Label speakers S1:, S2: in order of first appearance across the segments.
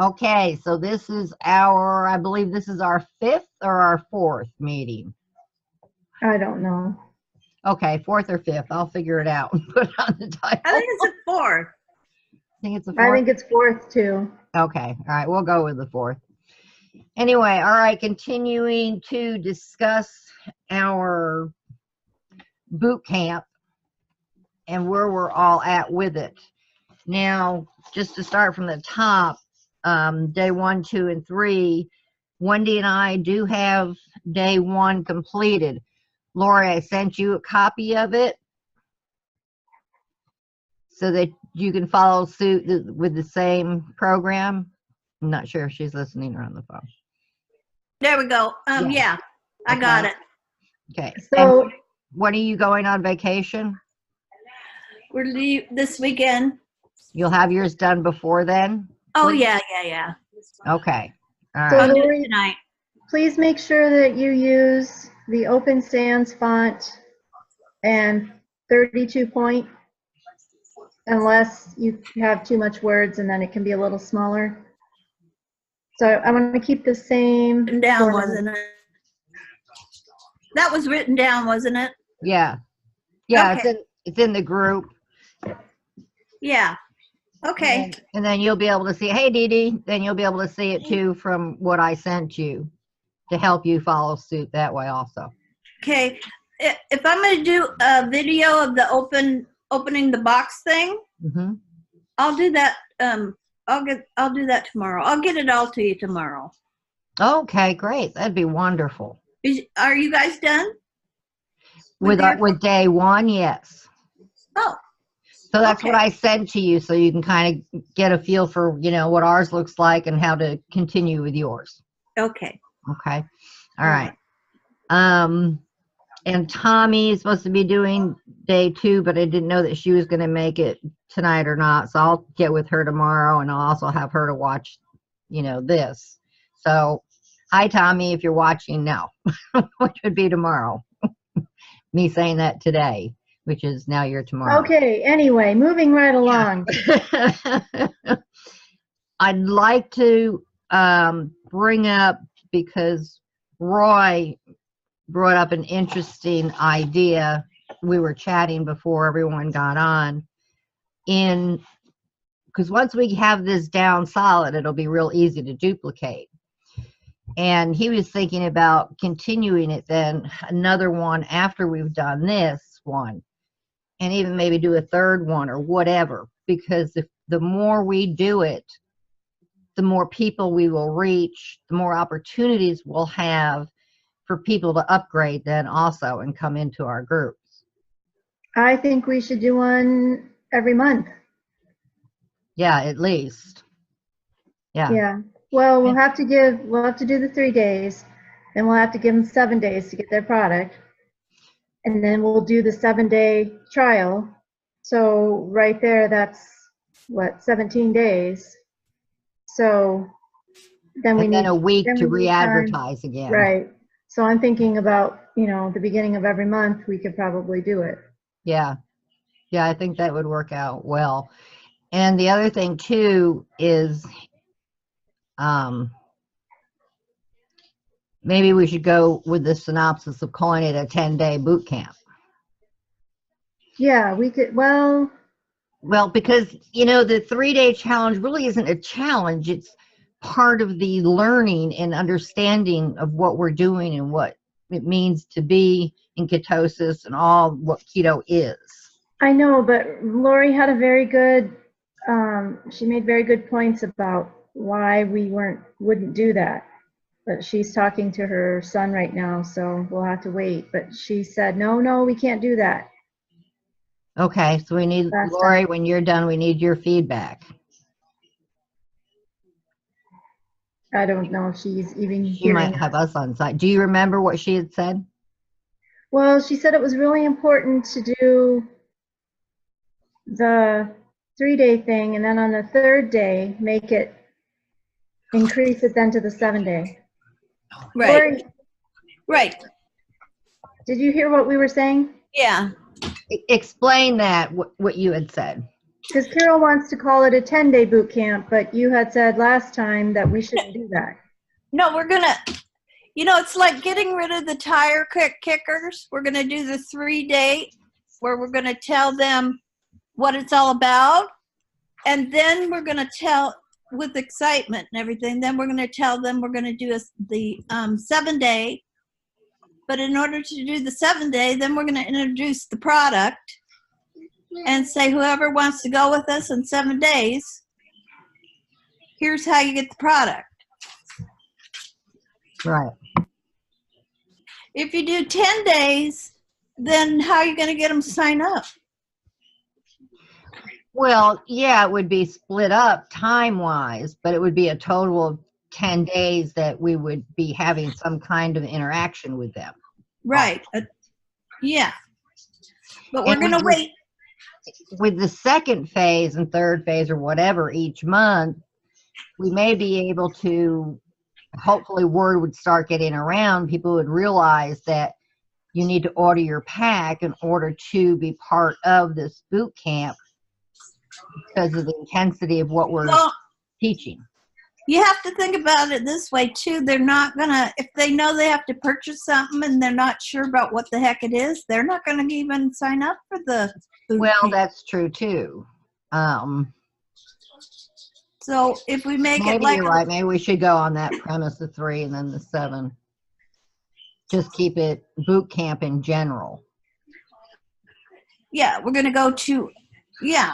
S1: Okay, so this is our, I believe this is our fifth or our fourth meeting.
S2: I don't know.
S1: Okay, fourth or fifth. I'll figure it out and put it on the title.
S3: I think it's a 4th.
S1: Think it's a
S2: I
S1: fourth?
S2: think it's fourth too.
S1: Okay, all right, we'll go with the fourth. Anyway, all right, continuing to discuss our boot camp and where we're all at with it. Now, just to start from the top, day 1, 2, and 3, Wendy and I do have day 1 completed. Lori, I sent you a copy of it so that you can follow suit with the same program. I'm not sure if she's listening or on the phone.
S3: There we go. Yeah, I got it.
S1: Okay.
S2: So,
S1: And when are you going on vacation?
S3: We're this weekend.
S1: You'll have yours done before then?
S3: Oh,
S1: Please?
S3: yeah.
S1: Okay. All
S2: So
S1: right.
S3: I'll do
S2: Lori,
S3: it tonight.
S2: please make sure that you use the Open Sans font and 32 point, unless you have too much words, and then it can be a little smaller. So I want to keep the same.
S3: Written down,
S2: format.
S3: wasn't it? That was written down, wasn't it?
S1: Yeah. Yeah,
S3: Okay.
S1: it's in the group.
S3: Yeah. Okay.
S1: And then you'll be able to see, hey, Dee Dee, then you'll be able to see it too from what I sent you to help you follow suit that way also.
S3: Okay. If I'm going to do a video of the opening the box thing,
S1: Mm-hmm.
S3: I'll do that. I'll do that tomorrow. I'll get it all to you tomorrow.
S1: Okay, great. That'd be wonderful.
S3: Are you guys done?
S1: With day 1, yes.
S3: Oh,
S1: So that's
S3: okay.
S1: what I sent to you, so you can kind of get a feel for, what ours looks like and how to continue with yours.
S3: Okay.
S1: Okay. All right. And Tommy is supposed to be doing day 2, but I didn't know that she was going to make it tonight or not. So I'll get with her tomorrow, and I'll also have her to watch, this. So, hi, Tommy, if you're watching now, which would be tomorrow. Me saying that today, which is now your tomorrow.
S2: Okay, anyway, moving right along.
S1: I'd like to bring up, because Roy brought up an interesting idea. We were chatting before everyone got on. Because once we have this down solid, it'll be real easy to duplicate. And he was thinking about continuing it then, another one after we've done this one, and even maybe do a third one or whatever. Because if the more we do it, the more people we will reach, the more opportunities we'll have for people to upgrade then also and come into our groups.
S2: I think we should do one every month.
S1: Yeah, at least. Yeah.
S2: Well, we'll have to do the 3 days, and we'll have to give them 7 days to get their product. And then we'll do the 7-day trial. So right there, that's what, 17 days. So then we
S1: And
S2: need
S1: then a week
S2: then
S1: to
S2: we need time.
S1: re-advertise again.
S2: Right. So I'm thinking about, the beginning of every month, we could probably do it.
S1: Yeah. Yeah, I think that would work out well. And the other thing too is maybe we should go with the synopsis of calling it a 10-day boot camp.
S2: Yeah, we could, well,
S1: because, the 3-day challenge really isn't a challenge. It's part of the learning and understanding of what we're doing and what it means to be in ketosis and all what keto is.
S2: I know, but Lori had a very good, she made very good points about why we wouldn't do that. But she's talking to her son right now, so we'll have to wait. But she said, no, we can't do that.
S1: Okay, so we need, Lori, when you're done, we need your feedback.
S2: I don't know if she's even
S1: She might
S2: hearing
S1: have
S2: us.
S1: us on site. Do you remember what she had said?
S2: Well, she said it was really important to do the 3-day thing, and then on the 3rd day, increase it then to the 7-day.
S3: right.
S2: Lori,
S3: Right.
S2: did you hear what we were saying?
S3: Yeah.
S1: Explain that, what you had said.
S2: Because Carol wants to call it a 10-day boot camp, but you had said last time that we shouldn't do that.
S3: No, we're gonna, it's like getting rid of the tire kickers. We're gonna do the 3-day where we're gonna tell them what it's all about. And then we're gonna tell, with excitement and everything, then we're gonna tell them we're gonna do the 7-day. But in order to do the 7-day, then we're gonna introduce the product and say whoever wants to go with us in 7 days, here's how you get the product.
S1: Right.
S3: If you do 10 days, then how are you going to get them to sign up?
S1: Well, yeah, it would be split up time-wise, but it would be a total of 10 days that we would be having some kind of interaction with them.
S3: Right. Yeah. But we're
S1: And
S3: going to wait.
S1: With the second phase and third phase or whatever each month, we may be able to, hopefully word would start getting around, people would realize that you need to order your pack in order to be part of this boot camp because of the intensity of what we're teaching.
S3: You have to think about it this way too. They're not going to, if they know they have to purchase something and they're not sure about what the heck it is, they're not going to even sign up for the boot camp.
S1: That's true too.
S3: So if we make
S1: Maybe
S3: it like
S1: you're right. Maybe we should go on that premise, the 3 and then the 7. Just keep it boot camp in general.
S3: Yeah, we're going to go to, yeah.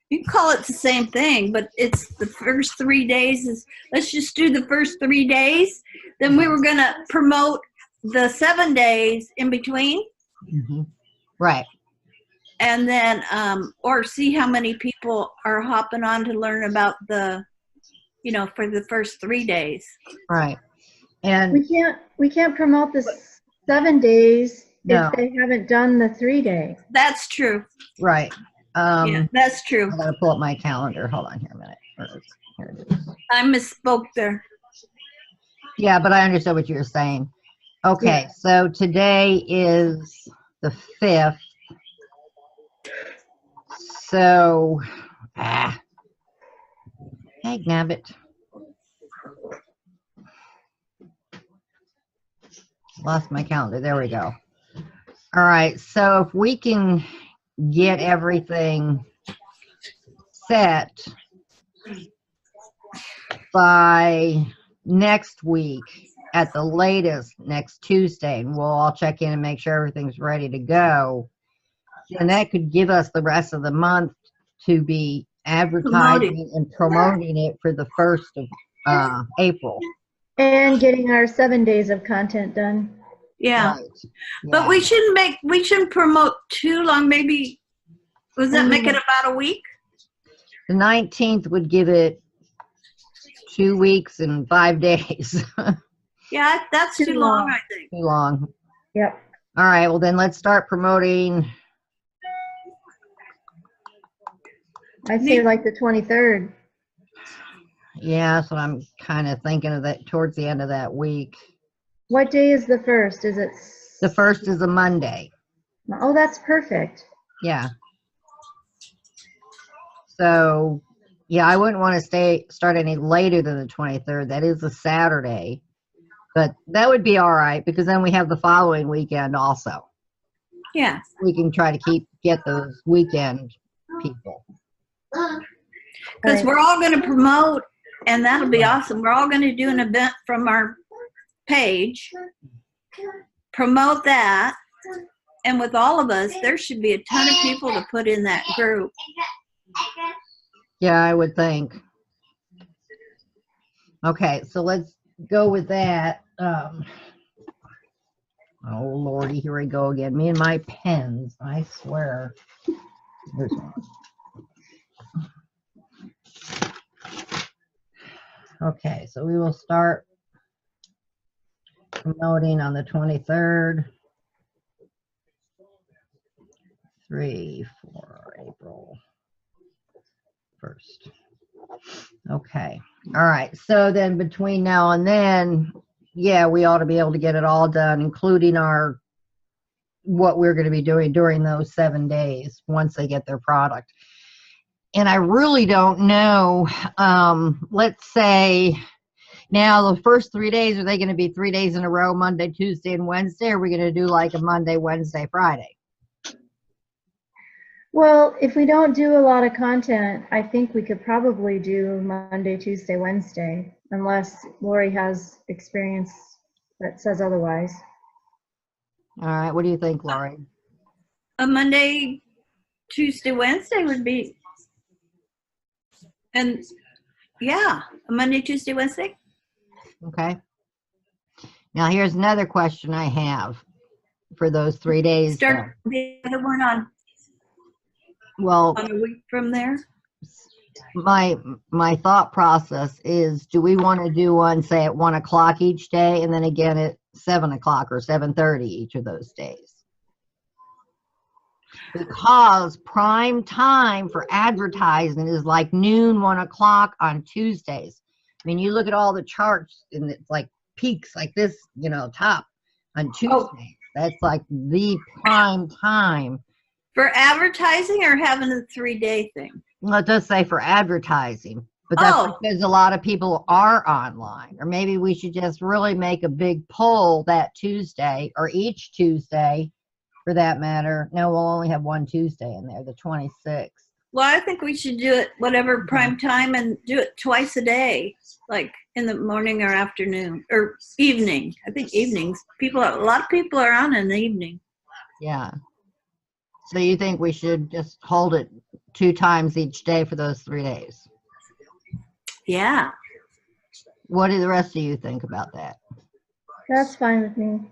S3: You can call it the same thing, but it's the first 3 days. Let's just do the first 3 days. Then we were going to promote the 7 days in between.
S1: Mm-hmm. Right.
S3: And then, or see how many people are hopping on to learn about the, for the first 3 days.
S1: Right. And
S2: we can't promote the 7 days
S1: No.
S2: if they haven't done the 3-day.
S3: That's true.
S1: right.
S3: Yeah, that's true.
S1: I gotta pull up my calendar. Hold on here a minute. Here it is.
S3: I misspoke there.
S1: Yeah, but I understood what you were saying. Okay, so today is the 5th. So, hey, nabbit. Lost my calendar. There we go. All right, so if we can get everything set by next week, at the latest next Tuesday, and we'll all check in and make sure everything's ready to go, and that could give us the rest of the month to be advertising and promoting it for the 1st of April.
S2: And getting our 7 days of content done.
S3: Yeah.
S1: Right.
S3: But
S1: Yeah.
S3: we shouldn't promote too long. Maybe, does that make it about a week?
S1: The 19th would give it 2 weeks and 5 days.
S3: Yeah, that's too long, I think.
S1: Too long.
S2: Yep.
S1: All right, well then let's start promoting.
S2: I'd say like the 23rd.
S1: Yeah, that's what I'm kind of thinking of, that towards the end of that week.
S2: What day is the 1st? Is it?
S1: The 1st is a Monday.
S2: Oh, that's perfect.
S1: Yeah. So, yeah, I wouldn't want to start any later than the 23rd. That is a Saturday. But that would be all right, because then we have the following weekend also.
S3: Yeah.
S1: We can try to get those weekend people.
S3: Because
S2: Right.
S3: we're all going to promote, and that'll be awesome. We're all going to do an event from our page, promote that, and with all of us, there should be a ton of people to put in that group.
S1: Yeah, I would think. Okay, so let's go with that. Oh, Lordy, here we go again. Me and my pens, I swear. Here's one. Okay, so we will start promoting on the 23rd. 3, 4, April 1st. Okay. All right. So then between now and then, yeah, we ought to be able to get it all done, including what we're going to be doing during those 7 days once they get their product. And I really don't know, let's say, now the first 3 days, are they going to be 3 days in a row, Monday, Tuesday, and Wednesday? Or are we going to do like a Monday, Wednesday, Friday?
S2: Well, if we don't do a lot of content, I think we could probably do Monday, Tuesday, Wednesday, unless Lori has experience that says otherwise.
S1: All right, what do you think, Lori?
S3: A Monday, Tuesday, Wednesday would be, and yeah, a Monday, Tuesday, Wednesday.
S1: Okay. Now here's another question I have for those 3 days.
S3: Start the other one on
S1: Well,
S3: a week from there.
S1: my thought process is, do we want to do one, say, at 1 o'clock each day, and then again at 7 o'clock or 7:30 each of those days? Because prime time for advertising is like noon, 1 o'clock on Tuesdays. I mean, you look at all the charts, and it's like peaks like this, top on Tuesdays. That's like the prime time.
S3: For advertising or having a 3-day thing?
S1: Well, it does say for advertising, but that's because a lot of people are online. Or maybe we should just really make a big pull that Tuesday, or each Tuesday for that matter. No, we'll only have one Tuesday in there, the 26th.
S3: Well, I think we should do it whatever prime time and do it twice a day, like in the morning or afternoon or evening. I think evenings. A lot of people are on in the evening.
S1: Yeah. So you think we should just hold it 2 times each day for those 3 days?
S3: Yeah.
S1: What do the rest of you think about that?
S2: That's fine with me.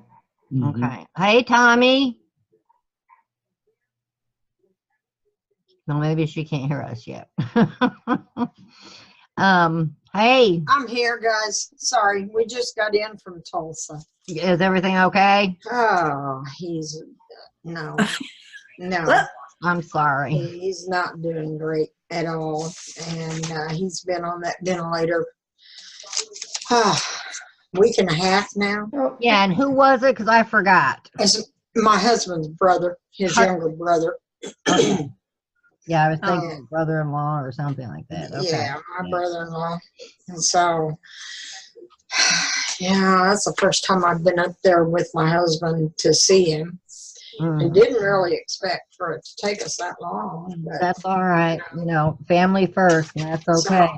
S1: Okay. Hey, Tommy. No, maybe she can't hear us yet. Hey.
S4: I'm here, guys. Sorry, we just got in from Tulsa.
S1: Is everything okay?
S4: Oh, no.
S1: I'm sorry.
S4: He's not doing great at all, and he's been on that ventilator week and a half now.
S2: Oh,
S1: Yeah, and who was it? Because I forgot.
S4: It's my husband's brother, his younger brother.
S1: Okay. Yeah, I was thinking brother-in-law or something like that. Okay.
S4: Yeah, my brother-in-law. And so, yeah, that's the first time I've been up there with my husband to see him. And didn't really expect for it to take us that long. But
S1: that's all right. Family first, and that's okay.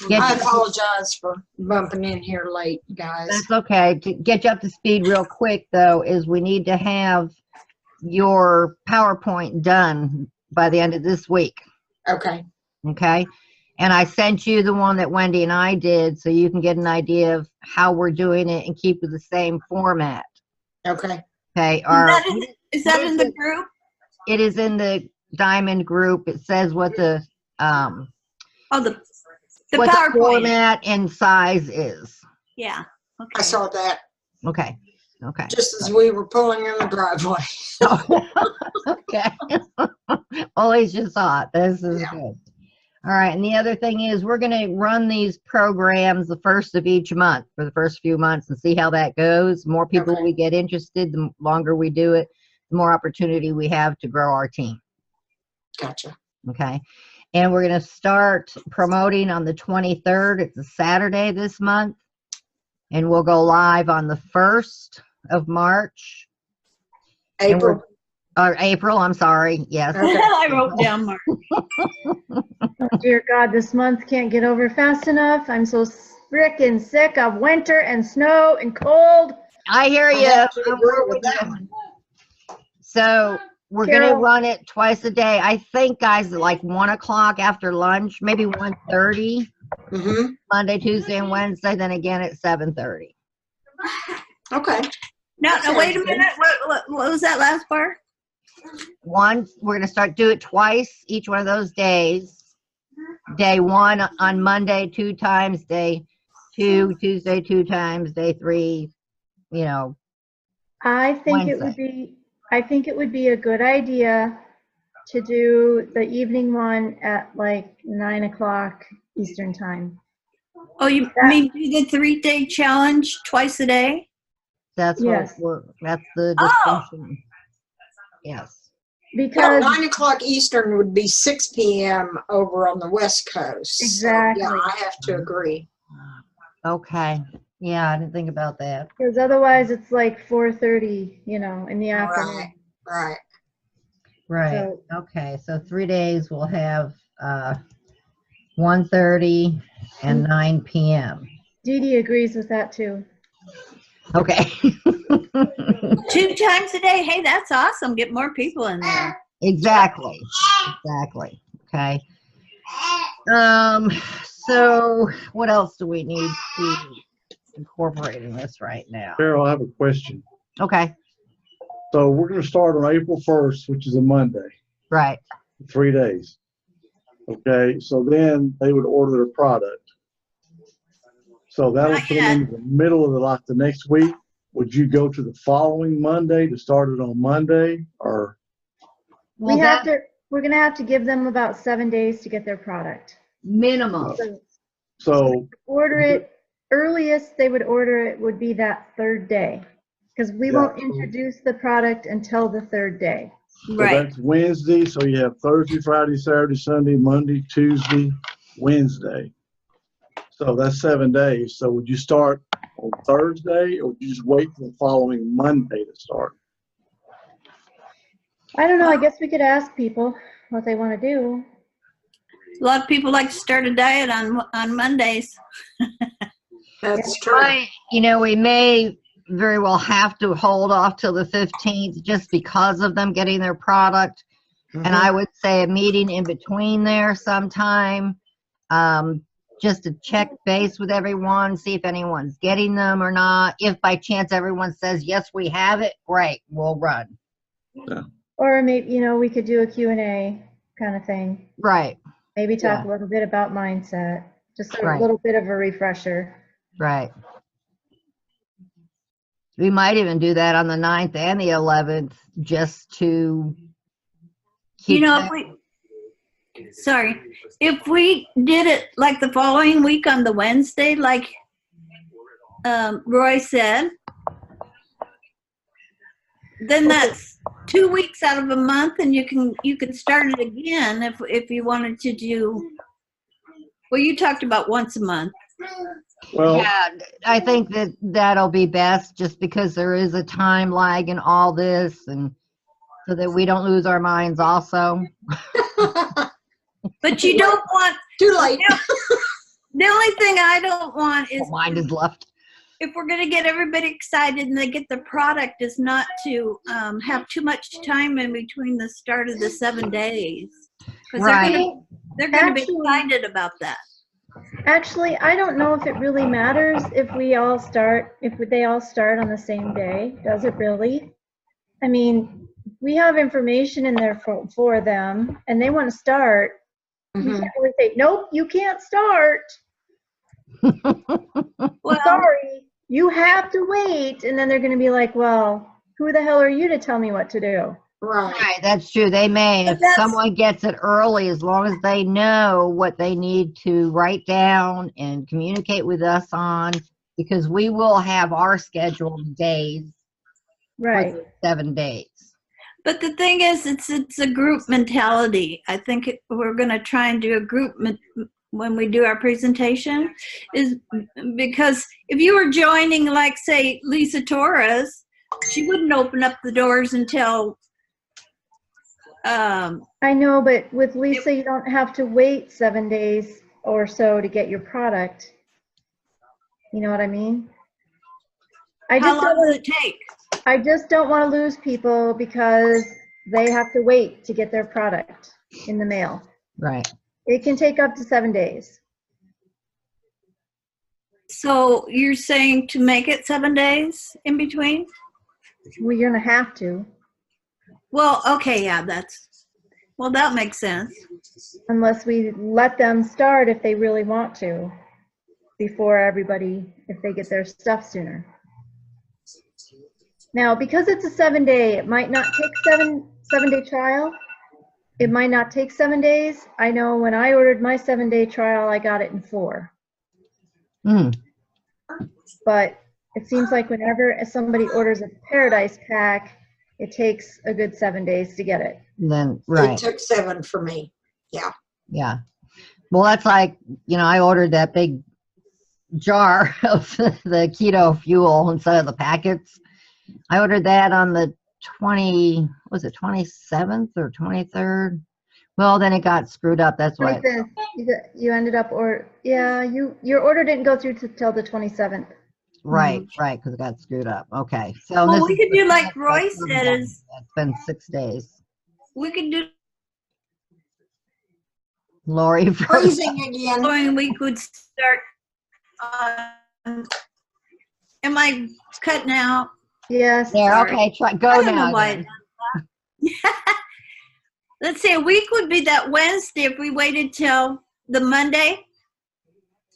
S4: So, I apologize for bumping in here late, guys.
S1: That's okay. To get you up to speed real quick, though, is we need to have your PowerPoint done by the end of this week.
S4: Okay.
S1: Okay. And I sent you the one that Wendy and I did, so you can get an idea of how we're doing it and keep with the same format.
S4: Okay.
S1: Okay.
S3: Is that in the group?
S1: It is in the Diamond group. It says what the
S3: the
S1: what
S3: PowerPoint
S1: the format and size is.
S3: Yeah. Okay.
S4: I saw that
S1: Okay.
S4: just as we were pulling in the driveway.
S1: Okay. Always just saw it. This is good. All right. And the other thing is, we're going to run these programs the first of each month for the first few months and see how that goes. The more people we get interested, the longer we do it, the more opportunity we have to grow our team.
S4: Gotcha.
S1: Okay. And we're going to start promoting on the 23rd. It's a Saturday this month. And we'll go live on the 1st of March.
S4: April.
S1: April, I'm sorry. Yes.
S4: Okay.
S3: I wrote down Mark.
S2: oh, dear God, this month can't get over fast enough. I'm so frickin' sick of winter and snow and cold.
S1: I hear
S4: I
S1: you.
S4: have to agree with that one.
S1: So we're going to run it twice a day. I think, guys, at like 1 o'clock after lunch, maybe 1:30, Monday, Tuesday, and Wednesday, then again at 7:30.
S4: Okay.
S3: Now, wait a minute. What was that last part?
S1: We're going to do it twice each one of those days. Day 1 on Monday 2 times, day 2 Tuesday 2 times, day 3
S2: I think it would be a good idea to do the evening one at like 9 o'clock Eastern time.
S3: Oh, you mean do the 3-day challenge twice a day?
S1: That's
S2: Yes.
S1: that's the discussion. Yes.
S4: Well,
S2: because
S4: 9 o'clock Eastern would be 6 p.m. over on the West Coast. So,
S2: Exactly.
S4: yeah, I have to agree.
S1: Okay. Yeah, I didn't think about that.
S2: because otherwise it's like 4:30, you know, in the afternoon.
S4: Right.
S1: Right.
S2: So-
S1: Okay. So 3 days we'll have 1:30 and 9 p.m.
S2: Dee Dee agrees with that too.
S1: Okay.
S3: 2 times a day. Hey, that's awesome. Get more people in there.
S1: Exactly. Exactly. Okay. So what else do we need to incorporate in this right now?
S5: Carol, I have a question.
S1: Okay.
S5: So we're going to start on April 1st, which is a Monday,
S1: Right.
S5: 3 days. Okay, so then they would order their product. So that'll
S3: Not
S5: put them into the middle of the next week. Would you go to the following Monday to start it on Monday, or?
S1: Well,
S2: We're gonna have to give them about 7 days to get their product.
S1: minimum.
S5: So
S2: Order it, earliest they would order it would be that 3rd day. Because we
S5: Yeah.
S2: won't introduce the product until the 3rd day.
S3: Right.
S5: that's Wednesday. So you have Thursday, Friday, Saturday, Sunday, Monday, Tuesday, Wednesday. So that's 7 days. So would you start on Thursday, or would you just wait for the following Monday to start?
S2: I don't know, I guess we could ask people what they want to do.
S3: A lot of people like to start a diet on Mondays.
S4: That's true.
S1: We may very well have to hold off till the 15th just because of them getting their product. And I would say a meeting in between there sometime, just to check base with everyone, see if anyone's getting them or not. If by chance everyone says, yes, we have it, great, we'll run.
S2: Or maybe, we could do a Q&A kind of thing.
S1: Right,
S2: Maybe talk
S1: Yeah.
S2: a little bit about mindset, just a
S1: Right.
S2: little bit of a refresher.
S1: right. We might even do that on the 9th and the 11th just to keep
S3: If we did it like the following week on the Wednesday, like Roy said, then that's 2 weeks out of a month, and you can start it again if you wanted to do. Well, you talked about once a month.
S5: Well,
S1: Yeah, I think that'll be best just because there is a time lag in all this, and so that we don't lose our minds also.
S3: But you don't want.
S4: Too late.
S3: The only thing I don't want is
S1: Mind is left.
S3: if we're going to get everybody excited and they get the product, is not to have too much time in between the start of the 7 days, because
S1: Right.
S3: they're going to be
S2: Actually-
S3: excited about that.
S2: Actually, I don't know if it really matters if they all start on the same day. Does it really? I mean, we have information in there for them and they want to start. You
S4: Mhm.
S2: can't really say, nope, you can't start.
S3: Well,
S2: Sorry, you have to wait. And then they're going to be like, well, who the hell are you to tell me what to do?
S4: Right.
S1: Right, that's true. They may,
S3: But
S1: if
S3: that's-
S1: someone gets it early, as long as they know what they need to write down and communicate with us on, because we will have our scheduled days for
S2: Right.
S1: the 7 days.
S3: but the thing is, it's a group mentality. I think we're going to try and do a group when we do our presentation, is because if you were joining, like, say, Lisa Torres, she wouldn't open up the doors until
S2: I know, but with Lisa, you don't have to wait 7 days or so to get your product. You know what I mean? I
S3: how
S2: just
S3: long
S2: don't
S3: does it take?
S2: I just don't want to lose people because they have to wait to get their product in the mail.
S1: Right.
S2: It can take up to 7 days.
S3: So you're saying to make it 7 days in between?
S2: Well, you're gonna have to,
S3: Well, okay, yeah, that makes sense.
S2: unless we let them start if they really want to, before everybody, if they get their stuff sooner. Now, because it's a 7 day, it might not take seven day trial. It might not take 7 days. I know when I ordered my 7 day trial, I got it in 4.
S1: Mm.
S2: But it seems like whenever somebody orders a Paradise pack, it takes a good 7 days to get it.
S1: Then,
S4: It
S1: right,
S4: took 7 for me.
S1: yeah. Well, that's like, I ordered that big jar of the keto fuel instead of the packets. I ordered that on the 27th or 23rd? Well, then it got screwed up. That's why.
S2: 25th, you ended up, your order didn't go through till the 27th.
S1: Right, because it got screwed up. Okay. So
S3: Well,
S1: this
S3: we
S1: is
S3: could
S1: the
S3: do like
S1: fifth
S3: Roy
S1: I've
S3: said,
S1: done.
S3: is
S1: It's been 6 days.
S3: we could do
S1: Lori,
S4: Freezing again.
S3: following week would start. Am I cutting out?
S2: Yes.
S1: there.
S3: Sorry.
S1: Okay,
S3: I
S1: go
S3: don't know
S1: now.
S3: why.
S1: then.
S3: Let's say a week would be that Wednesday if we waited till the Monday.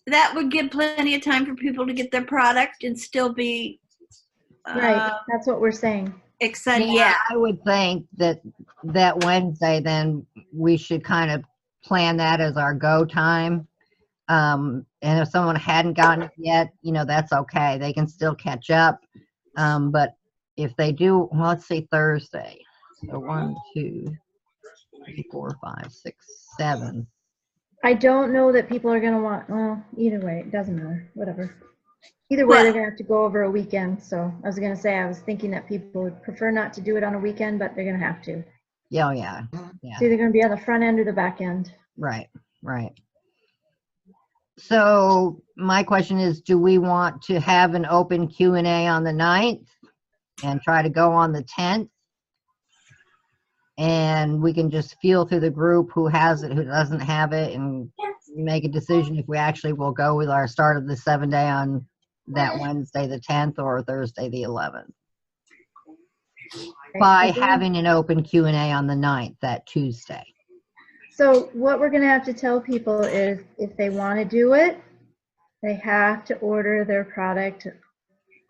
S3: That would give plenty of time for people to get their product and still be
S2: Right, that's what we're saying.
S3: excited. Yeah.
S1: I would think that Wednesday, then we should kind of plan that as our go time. And if someone hadn't gotten it yet, that's okay. They can still catch up. But if they do, well, let's see, Thursday. So 1, 2, 3, 4, 5, 6, 7.
S2: I don't know that people are gonna want, well, either way, it doesn't matter, whatever. Either way,
S3: What?
S2: they're gonna have to go over a weekend, so I was gonna say, I was thinking that people would prefer not to do it on a weekend, but they're gonna have to.
S1: Yeah, oh, yeah.
S2: It's either gonna be on the front end or the back end.
S1: Right. So my question is, do we want to have an open Q&A on the 9th and try to go on the 10th? And we can just feel through the group who has it, who doesn't have it, and make a decision if we actually will go with our start of the 7-day on that Wednesday, the 10th, or Thursday, the 11th. By having an open Q&A on the 9th, that Tuesday.
S2: So what we're gonna have to tell people is if they wanna do it, they have to order their product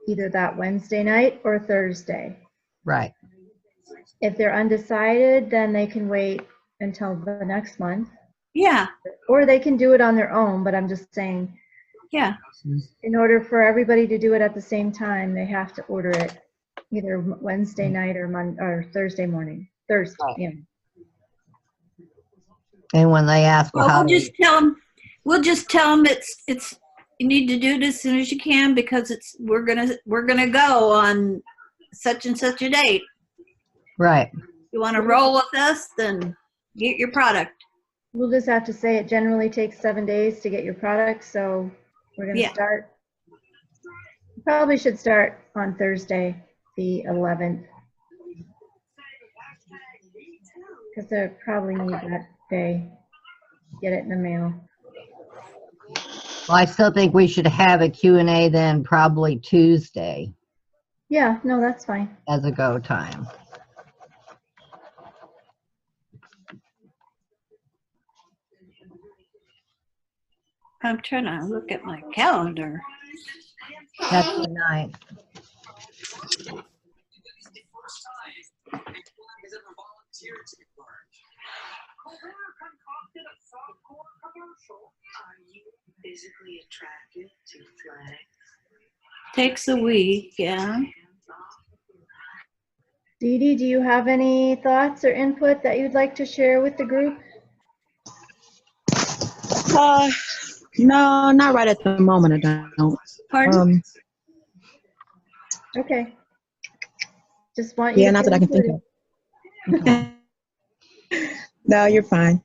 S2: either that Wednesday night or Thursday.
S1: Right.
S2: If they're undecided, then they can wait until the next month,
S3: Yeah.
S2: or they can do it on their own, but I'm just saying,
S3: Yeah.
S2: in order for everybody to do it at the same time, they have to order it either Wednesday night or Thursday morning. Thursday,
S1: Right.
S2: yeah.
S1: And when they ask, well,
S3: Well,
S1: how
S3: we'll just tell them it's you need to do it as soon as you can because we're gonna go on such and such a date.
S1: right.
S3: You want to roll with us, then get your product.
S2: We'll just have to say it generally takes 7 days to get your product, so we're gonna
S3: Yeah.
S2: start. Probably should start on Thursday, the 11th. Because they probably need that day, get it in the mail.
S1: Well, I still think we should have a Q&A then probably Tuesday
S2: Yeah, no, that's fine.
S1: as a go time.
S3: I'm trying to look at my calendar.
S1: That's the 9th.
S3: Takes a week, yeah.
S2: Dee Dee, do you have any thoughts or input that you'd like to share with the group?
S6: No, not right at the moment. I don't.
S3: Pardon?
S2: Okay. Just want you
S6: Yeah,
S2: to
S6: not that I can think of. No, you're fine.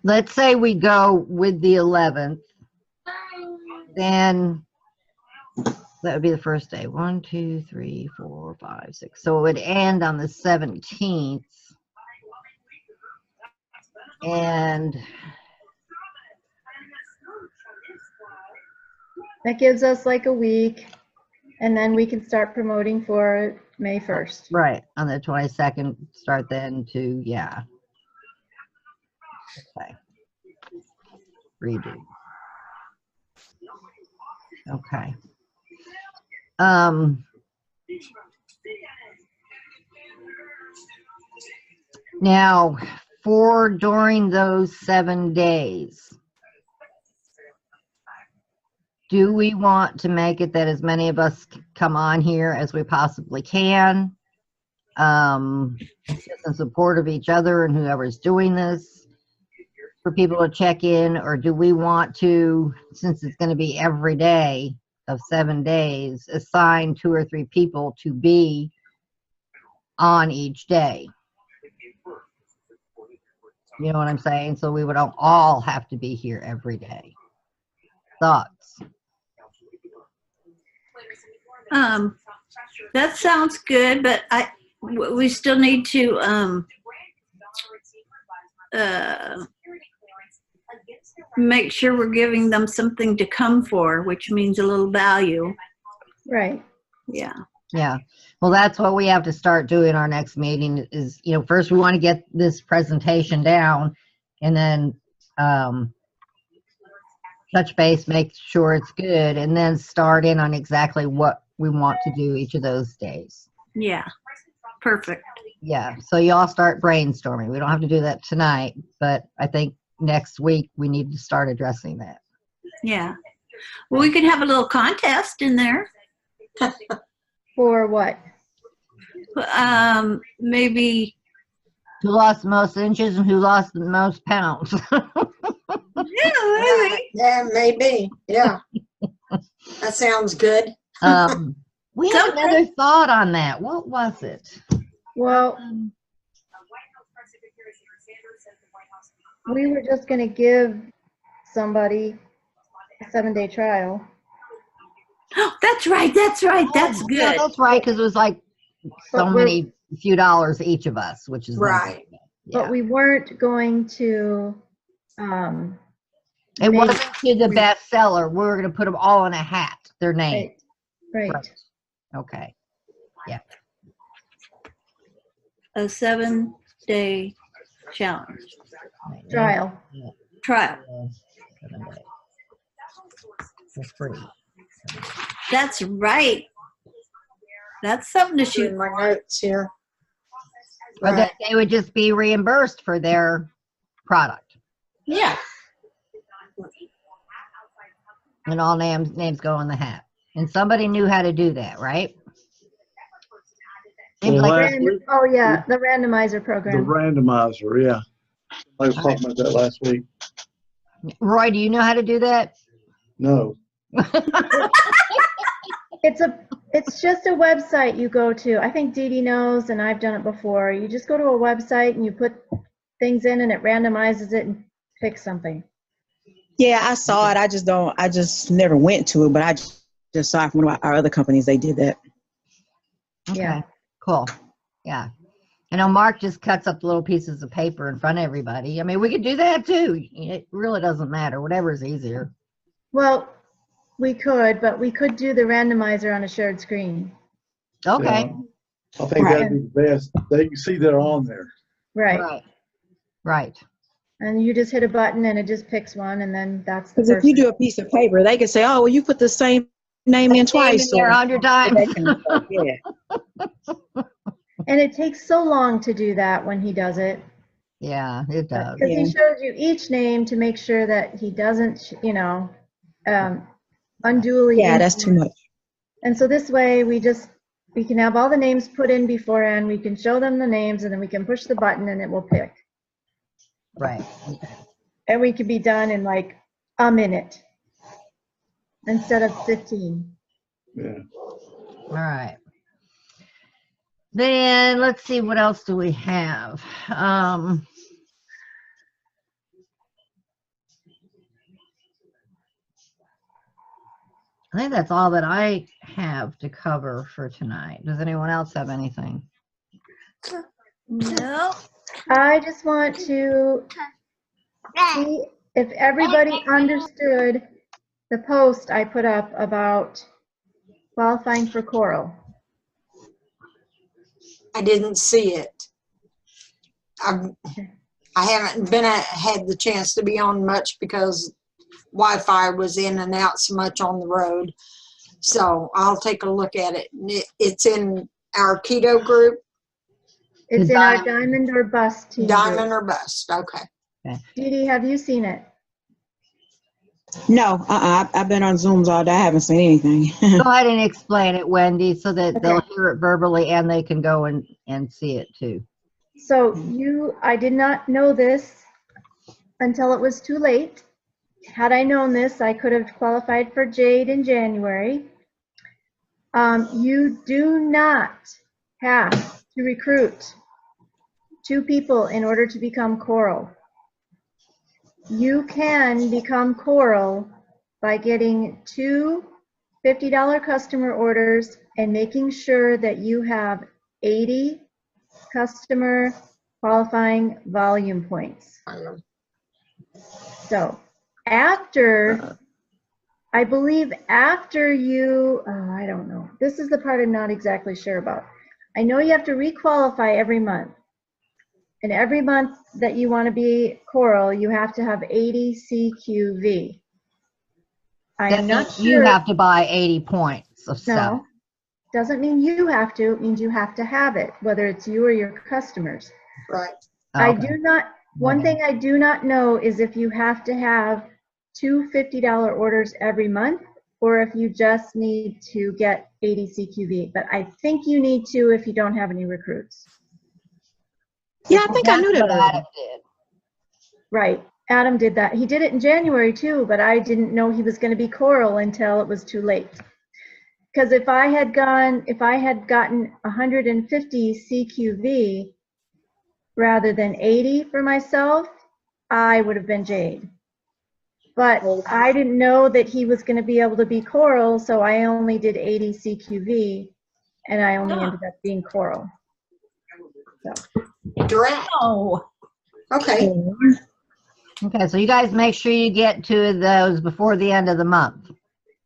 S1: Let's say we go with the 11th. Then that would be the first day. 1, 2, 3, 4, 5, 6. So it would end on the 17th. And
S2: That gives us like a week, and then we can start promoting for May 1st.
S1: right, on the 22nd, start then to, yeah. Okay. Redo. Okay. Now, for during those 7 days, do we want to make it that as many of us come on here as we possibly can? assist and support of each other and whoever's doing this for people to check in? Or do we want to, since it's going to be every day of 7 days, assign 2 or 3 people to be on each day? You know what I'm saying? So we would all have to be here every day. Thoughts?
S3: That sounds good, but we still need to make sure we're giving them something to come for, which means a little value.
S2: Right.
S3: Yeah.
S1: Yeah. Well, that's what we have to start doing our next meeting is, first we want to get this presentation down and then touch base, make sure it's good, and then start in on exactly what we want to do each of those days.
S3: Yeah. Perfect.
S1: Yeah. So y'all start brainstorming. We don't have to do that tonight, but I think next week we need to start addressing that.
S3: Yeah. Well, we could have a little contest in there.
S2: For what?
S3: Maybe.
S1: Who lost the most inches and who lost the most pounds?
S3: Yeah, maybe.
S4: Yeah, maybe. Yeah. That sounds good.
S1: We had another thought on that. What was it?
S2: Well, we were just going to give somebody a 7-day trial.
S3: That's right. That's right. That's
S1: Oh,
S3: good.
S1: yeah, that's right, because it was like so
S2: But we're-
S1: many few dollars each of us, which is
S4: Right.
S1: Yeah.
S2: But we weren't going to,
S1: It wasn't to the bestseller. We were going to put them all in a hat. Their name.
S2: right.
S1: Okay.
S3: A 7-day challenge
S2: Trial.
S3: trial.
S1: 7 days. For free.
S3: That's right. That's something to shoot.
S4: In my notes here.
S1: Or
S4: Right.
S1: that they would just be reimbursed for their product.
S3: Yeah.
S1: And all names go in the hat. And somebody knew how to do that, right? Seems
S5: Well,
S1: like
S5: last week,
S2: Oh, yeah, the randomizer
S5: the
S2: program.
S5: randomizer, yeah. I was talking about that last week.
S1: Roy, do you know how to do that?
S5: No.
S2: It's just a website you go to. I think Dee Dee knows, and I've done it before. You just go to a website and you put things in and it randomizes it and picks something.
S6: Yeah, I saw it. I just never went to it, but I just saw it from one of our other companies. They did that.
S1: Okay.
S2: Yeah.
S1: Cool. Yeah. I know Mark just cuts up little pieces of paper in front of everybody. I mean, we could do that too. It really doesn't matter. Whatever's easier.
S2: Well, we could, but we could do the randomizer on a shared screen.
S1: Okay.
S5: I think that'd be the best. They can see they're on there.
S2: Right.
S1: Right. Right.
S2: And you just hit a button and it just picks one, and then that's the
S6: Because if
S2: person.
S6: you do a piece of paper, they can say, "Oh, well, you put the same name in twice."
S1: There 100 times.
S6: Yeah.
S2: And it takes so long to do that when he does it.
S1: Yeah, it does.
S2: Because
S6: Yeah.
S2: he shows you each name to make sure that he doesn't, unduly.
S6: Yeah, that's too much.
S2: And so this way we can have all the names put in beforehand. We can show them the names and then we can push the button and it will pick.
S1: Right.
S2: And we could be done in like a minute instead of 15.
S5: Yeah.
S1: All right. Then let's see, what else do we have? I think that's all that I have to cover for tonight. Does anyone else have anything?
S3: No.
S2: I just want to see if everybody understood the post I put up about qualifying for Coral.
S4: I didn't see it. I haven't had the chance to be on much because Wi-Fi was in and out so much on the road. So I'll take a look at it. It's in our keto group,
S2: It's in our Diamond or Bust team.
S4: Diamond or Bust. Okay.
S2: Dee Dee, have you seen it?
S6: No, I've been on Zooms all day. I haven't seen anything.
S1: Go ahead and explain it, Wendy, so that they'll
S2: Okay.
S1: hear it verbally and they can go and and see it too.
S2: So I did not know this until it was too late. Had I known this, I could have qualified for Jade in January. You do not have to recruit 2 people in order to become Coral. You can become Coral by getting 2 $50 customer orders and making sure that you have 80 customer qualifying volume points. So after, I believe after you, I don't know. This is the part I'm not exactly sure about. I know you have to requalify every month. And every month that you want to be Coral, you have to have 80 CQV. I
S1: That
S2: am not
S1: means you
S2: sure.
S1: have to buy 80 points of stuff.
S2: No, doesn't mean you have to. It means you have to have it, whether it's you or your customers.
S4: Right.
S2: I
S1: Okay.
S2: do not, one thing I do not know is if you have to have 2 $50 orders every month, or if you just need to get 80 CQV. But I think you need to if you don't have any recruits.
S6: Yeah, I think I knew
S1: That's
S6: that
S1: what
S6: already.
S1: Adam did.
S2: Right. Adam did that. He did it in January too, but I didn't know he was going to be Coral until it was too late. Because if I had gotten 150 CQV rather than 80 for myself, I would have been Jade. But I didn't know that he was going to be able to be Coral, so I only did 80 CQV, and I only ended up being Coral.
S4: Direct.
S3: Oh,
S4: Okay.
S1: Okay, so you guys make sure you get 2 of those before the end of the month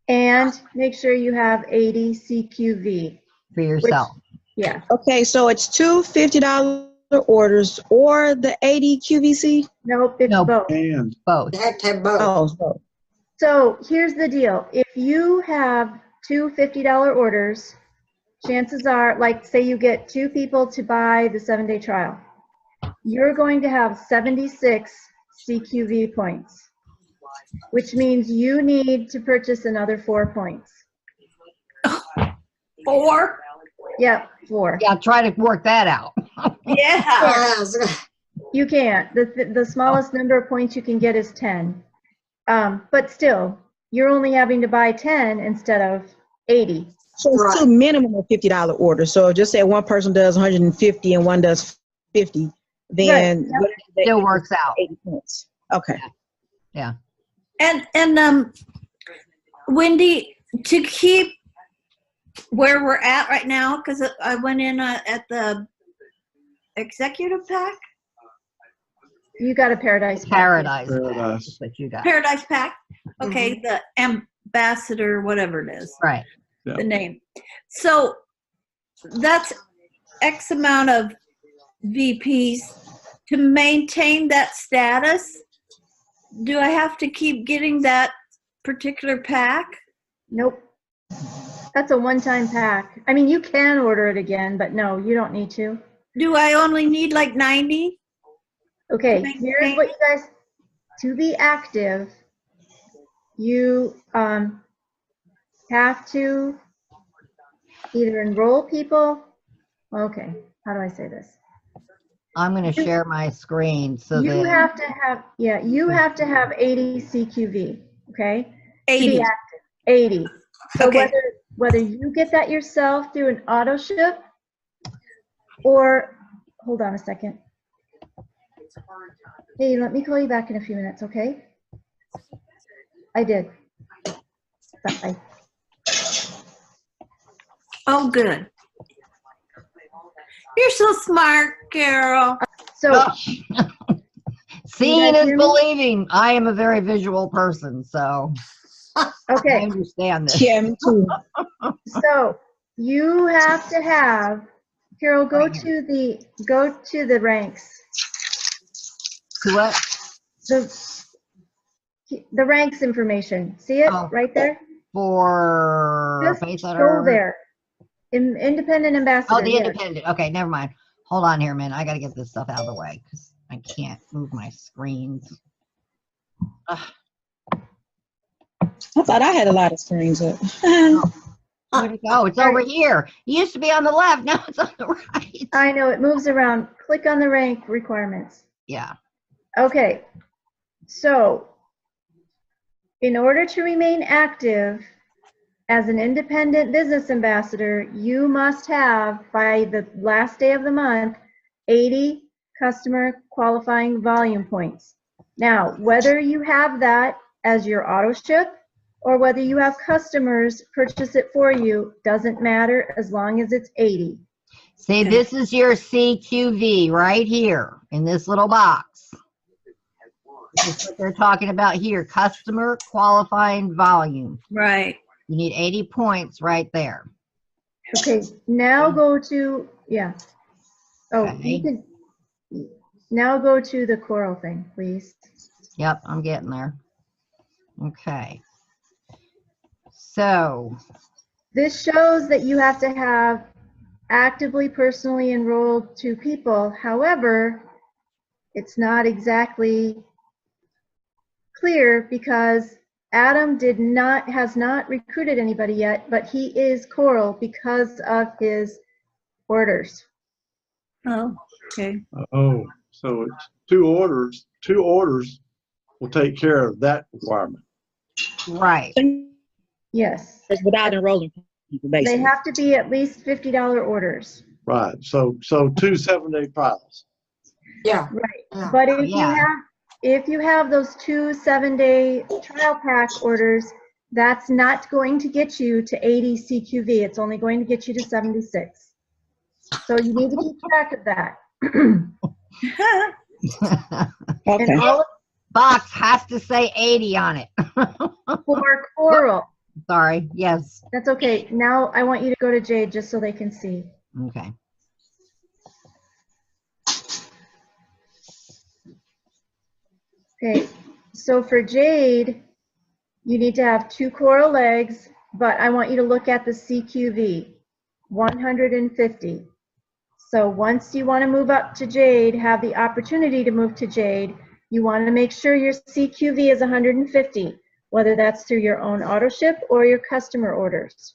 S2: And make sure you have 80 CQV.
S1: for yourself.
S2: Yeah.
S6: Okay, so it's 2 $50 orders or the 80 QVC?
S2: Nope, it's
S1: No.
S2: both.
S5: And
S1: Both.
S4: You have to have both.
S6: Oh, so
S2: So here's the deal. If you have 2 $50 orders, chances are, like say you get 2 people to buy the 7-day trial, you're going to have 76 CQV points, which means you need to purchase another 4 points.
S3: 4?
S2: Yep, 4.
S1: Yeah, try to work that out.
S3: Yeah.
S4: Yes.
S2: You can't. The smallest number of points you can get is 10. But still, you're only having to buy 10 instead of 80.
S6: so it's
S4: Right.
S6: 2 minimum of $50 orders. So just say one person does 150 and one does 50, then
S2: Yep.
S6: whatever they
S1: Still
S6: get is
S1: works out.
S6: 80 points. Okay.
S3: And Wendy, to keep where we're at right now, because I went in at the executive pack,
S2: You got a Paradise Pack.
S1: Paradise.
S5: Paradise.
S1: That you got.
S3: Paradise Pack. Okay, the ambassador, whatever it is,
S1: Right.
S3: the name. So that's X amount of VPs to maintain that status. Do I have to keep getting that particular pack?
S2: Nope. That's a one-time pack. I mean, you can order it again, but no, you don't need to.
S3: Do I only need like 90?
S2: Okay,
S3: Make
S2: here's
S3: sense.
S2: what you guys, to be active, you have to either enroll people. Okay, how do I say this?
S1: I'm going to share my screen so
S2: You
S1: that
S2: have to have, yeah, you have to have 80 CQV, okay? To
S3: 80.
S2: be active, 80. So
S3: Okay.
S2: whether you get that yourself through an auto ship or, hold on a second. Hey, let me call you back in a few minutes, okay? I did. Bye.
S3: Oh, good. You're so smart, Carol.
S2: So,
S1: Oh. Seeing
S2: guys
S1: is
S2: hear me?
S1: believing. I am a very visual person, so I
S2: okay,
S1: understand this.
S6: Yeah, me too.
S2: so you have to have, Carol, go to the ranks.
S1: To what?
S2: The ranks information. See it
S1: Oh.
S2: right there?
S1: For
S2: Just
S1: Faith
S2: go
S1: Letter?
S2: there. Independent ambassador.
S1: Oh, the
S2: yes.
S1: independent. Okay, never mind. Hold on here, man. I got to get this stuff out of the way because I can't move my screens. Ugh.
S6: I thought I had a lot of screens up.
S1: Where'd it go? It's over here. It used to be on the left. Now it's on the right.
S2: I know, it moves around. Click on the rank requirements.
S1: Yeah.
S2: Okay, so in order to remain active as an independent business ambassador, you must have, by the last day of the month, 80 customer qualifying volume points. Now, whether you have that as your auto ship or whether you have customers purchase it for you, doesn't matter as long as it's 80.
S1: See, this is your CQV right here in this little box. This is what they're talking about here, customer qualifying volume.
S3: Right.
S1: You need 80 points right there.
S2: Okay, now go to, yeah. Oh,
S1: Okay.
S2: you can, now go to the Coral thing, please.
S1: Yep, I'm getting there. Okay. So,
S2: This shows that you have to have actively personally enrolled 2 people. However, it's not exactly clear because Adam has not recruited anybody yet, but he is Coral because of his orders.
S3: Oh, okay.
S5: Oh, so it's 2 orders. 2 orders will take care of that requirement.
S1: right.
S2: Yes.
S6: Without enrolling people,
S2: They
S6: basically.
S2: have to be at least $50 orders.
S5: Right. So 2 7-day trials.
S4: Yeah.
S2: Right.
S4: Yeah.
S2: But
S1: Yeah.
S2: if you have those 2 7-day trial pack orders, that's not going to get you to 80 CQV. It's only going to get you to 76. So you need to keep track of that.
S6: Okay.
S2: And all
S1: Box has to say 80 on it.
S2: for Coral.
S1: Sorry. Yes.
S2: That's okay. Now I want you to go to Jade just so they can see.
S1: Okay.
S2: Okay, so for Jade, you need to have 2 Coral legs, but I want you to look at the CQV, 150. So once you want to move up to Jade, have the opportunity to move to Jade, you want to make sure your CQV is 150, whether that's through your own auto ship or your customer orders.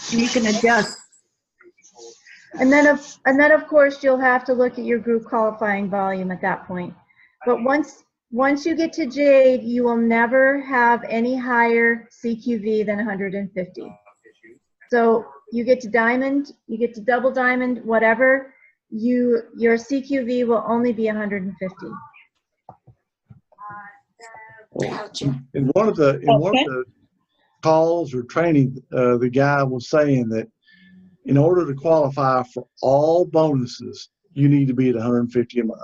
S3: You can adjust.
S2: And then of course you'll have to look at your group qualifying volume at that point. But once you get to Jade, you will never have any higher CQV than 150. So you get to Diamond, you get to Double Diamond, whatever, your CQV will only be 150.
S4: Gotcha.
S5: In one of the calls or training, the guy was saying that in order to qualify for all bonuses, you need to be at 150 a month.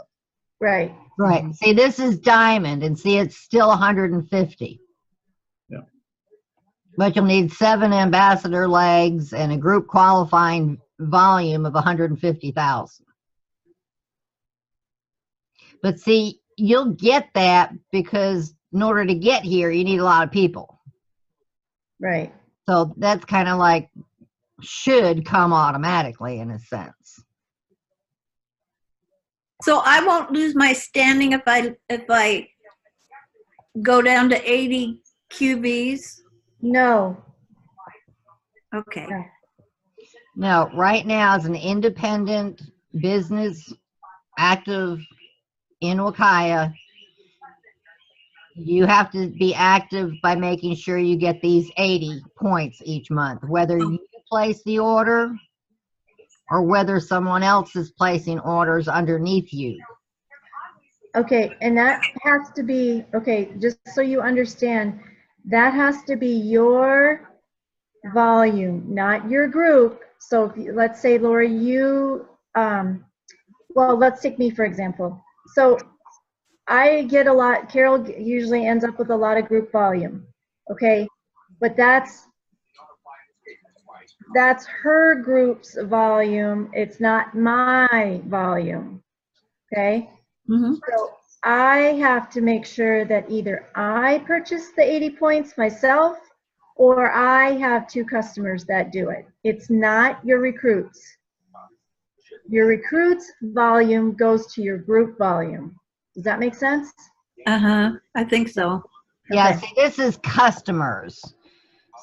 S2: Right.
S1: Right. See, this is Diamond, and see, it's still 150.
S5: Yeah.
S1: But you'll need 7 ambassador legs and a group qualifying volume of 150,000. But see, you'll get that because in order to get here, you need a lot of people.
S2: Right.
S1: So that's kind of like should come automatically in a sense.
S3: So I won't lose my standing if I go down to 80 QVs.
S2: No.
S3: Okay.
S2: No.
S1: No, right now as an independent business active in Wakaya, you have to be active by making sure you get these 80 points each month, whether you place the order or whether someone else is placing orders underneath you.
S2: Okay, and that has to be, okay, just so you understand, that has to be your volume, not your group. So if you, let's say, Laura, you, well, let's take me for example. So I get a lot, Carol usually ends up with a lot of group volume, okay? But that's her group's volume. It's not my volume, okay?
S3: Mm-hmm.
S2: So I have to make sure that either I purchase the 80 points myself or I have 2 customers that do it. It's not your recruits. Your recruits volume goes to your group volume. Does that make sense?
S3: Uh-huh. I think so.
S1: Yeah,
S2: Okay.
S1: see, this is customers.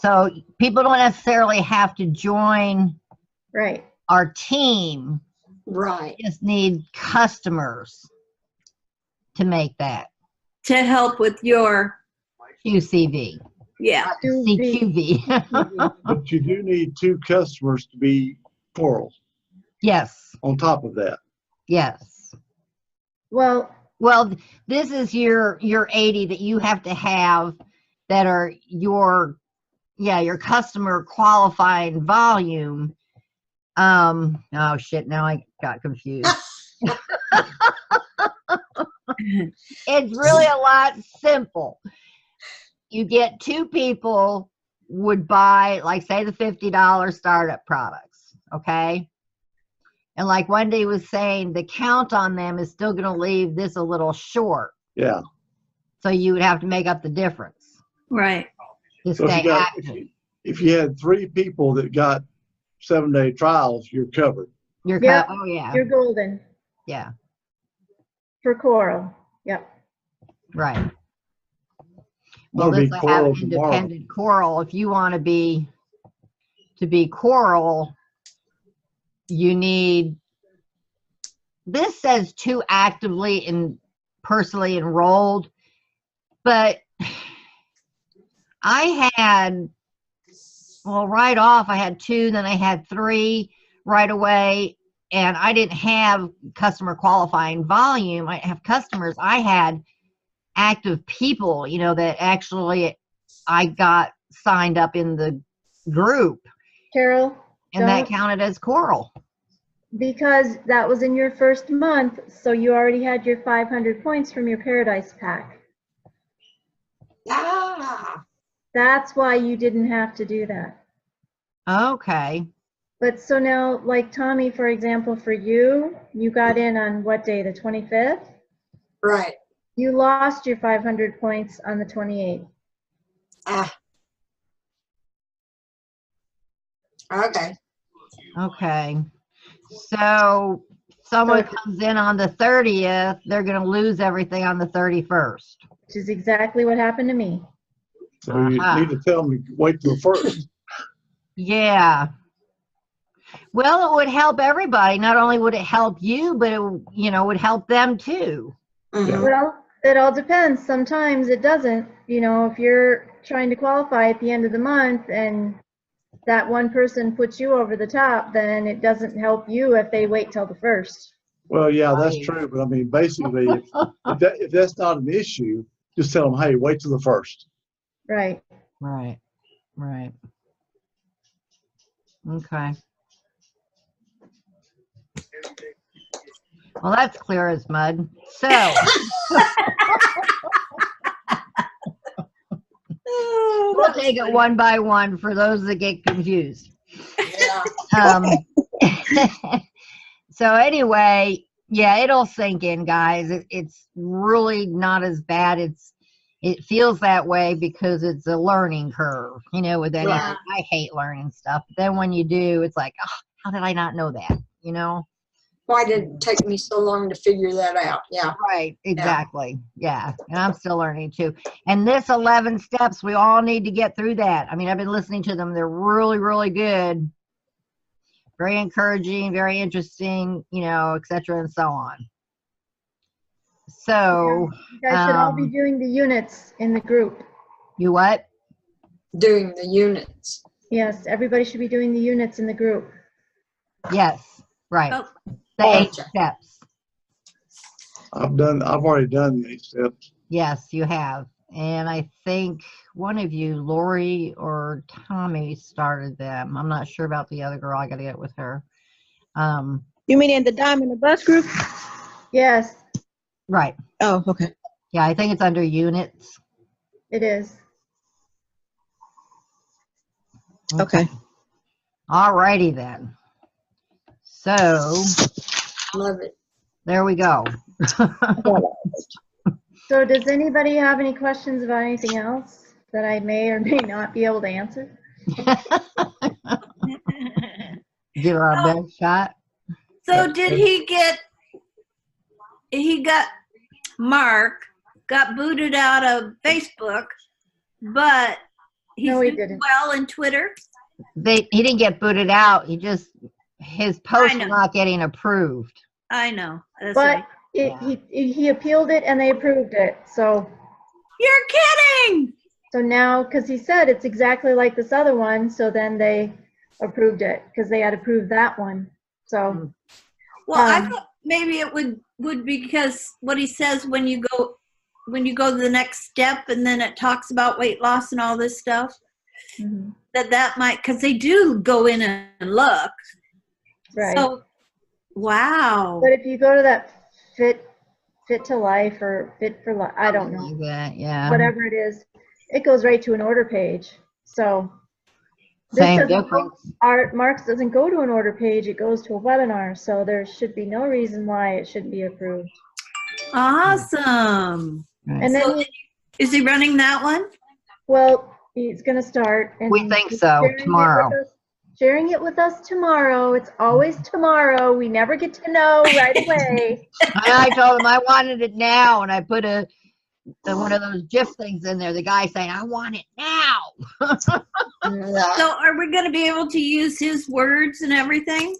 S1: So people don't necessarily have to join
S2: Right.
S1: our team.
S4: Right.
S1: Just need customers to make that
S3: To help with your,
S1: QCV,
S3: yeah.
S1: CQV.
S5: But you do need 2 customers to be Coral
S1: Yes,
S5: on top of that.
S1: yes.
S2: Well,
S1: Well, this is your 80 that you have to have that are your customer qualifying volume. Oh shit, now I got confused. It's really a lot simple. You get 2 people would buy, like, say, the $50 startup products, okay? And like Wendy was saying, the count on them is still going to leave this a little short.
S5: Yeah.
S1: So you would have to make up the difference
S3: Right.
S1: to
S5: So if
S1: stay
S5: you got,
S1: active.
S5: if you had 3 people that got 7-day trials, you're covered.
S1: You're
S2: Yep.
S1: oh yeah,
S2: you're golden
S1: yeah,
S2: for Coral. Yep.
S1: right.
S5: I'll
S1: Well,
S5: be
S1: this will have
S5: Coral
S1: an
S5: tomorrow.
S1: independent Coral. If you want to be Coral, you need. This says 2 actively and personally enrolled, but I had, well, right off, I had 2, then I had 3 right away, and I didn't have customer qualifying volume. I have customers. I had active people, that actually I got signed up in the group,
S2: Carol,
S1: and that
S2: don't,
S1: counted as Coral.
S2: because that was in your first month, so you already had your 500 points from your Paradise Pack.
S4: Ah,
S2: That's why you didn't have to do that.
S1: Okay.
S2: But so now, like Tommy, for example, for you, you got in on what day, the 25th?
S4: right.
S2: You lost your 500 points on the 28th.
S4: Ah. Okay.
S1: Okay. So someone
S2: So-
S1: comes in on the 30th, they're going to lose everything on the 31st.
S2: Which is exactly what happened to me.
S5: So you
S1: Uh-huh.
S5: need to tell them to wait till the 1st.
S1: Yeah. Well, it would help everybody. Not only would it help you, but it, would help them too.
S4: Mhm.
S2: Well, it all depends. Sometimes it doesn't. If you're trying to qualify at the end of the month and that one person puts you over the top, then it doesn't help you if they wait till the 1st.
S5: Well, yeah, that's
S1: Right.
S5: true. But I mean, basically, if that's not an issue, just tell them, hey, wait till the 1st.
S2: Right.
S1: Right. Right. Okay. Well, that's clear as mud. So we'll take it one by one for those that get confused.
S4: Yeah.
S1: So anyway, yeah, it'll sink in, guys. It's really not as bad. It feels that way because it's a learning curve, with anything.
S4: Right.
S1: I hate learning stuff. But then when you do, it's like, oh, how did I not know that?
S4: Why did it take me so long to figure that out? Yeah.
S1: Right, exactly. Yeah. And I'm still learning too. And this 11 steps, we all need to get through that. I mean, I've been listening to them. They're really, really good. Very encouraging, very interesting, et cetera, and so on. So,
S2: You guys should all be doing the units in the group.
S1: you what?
S4: Doing the units.
S2: Yes, everybody should be doing the units in the group.
S1: Yes, right.
S3: Oh.
S1: The 8
S4: Gotcha.
S1: steps.
S5: I've already done these steps.
S1: Yes, you have. And I think one of you, Lori or Tommy, started them. I'm not sure about the other girl. I got to get with her.
S6: You mean in the Diamond the Bus group?
S2: Yes,
S1: Right.
S6: Oh, okay.
S1: Yeah, I think it's under units.
S2: it is.
S6: Okay.
S1: All righty then. So
S4: Love it.
S1: there we go.
S2: So does anybody have any questions about anything else that I may or may not be able to answer?
S1: Give her our best shot.
S3: So did Mark got booted out of Facebook, but he's
S2: No, he
S3: doing
S2: didn't.
S3: well in Twitter.
S1: He didn't get booted out. His posts
S3: know.
S1: were not getting approved.
S3: I know. That's
S2: But
S3: right.
S2: he appealed it and they approved it. So
S3: You're kidding.
S2: now, because he said it's exactly like this other one, so then they approved it because they had approved that one. So
S3: Well, I
S2: Um,
S3: thought maybe it would be because what he says when you go to the next step, and then it talks about weight loss and all this stuff.
S2: mhm,
S3: That might, because they do go in and look.
S2: right.
S3: So, wow.
S2: But if you go to that Fit to Life or Fit for Life, I don't know,
S1: Like that, yeah.
S2: whatever it is, it goes right to an order page. So this
S1: Same
S2: doesn't
S1: difference.
S2: Mark's doesn't go to an order page, it goes to a webinar. So there should be no reason why it shouldn't be approved.
S3: Awesome.
S1: Right.
S2: And
S3: So
S2: then,
S3: is he running that one?
S2: well, he's gonna start. And
S1: We think
S2: he's
S1: so,
S2: sharing it with
S1: tomorrow.
S2: us- Sharing it with us tomorrow. It's always tomorrow. We never get to know right away.
S1: I told him I wanted it now, and I put one of those GIF things in there. The guy saying, "I want it now."
S4: Yeah.
S3: So are we going to be able to use his words and everything?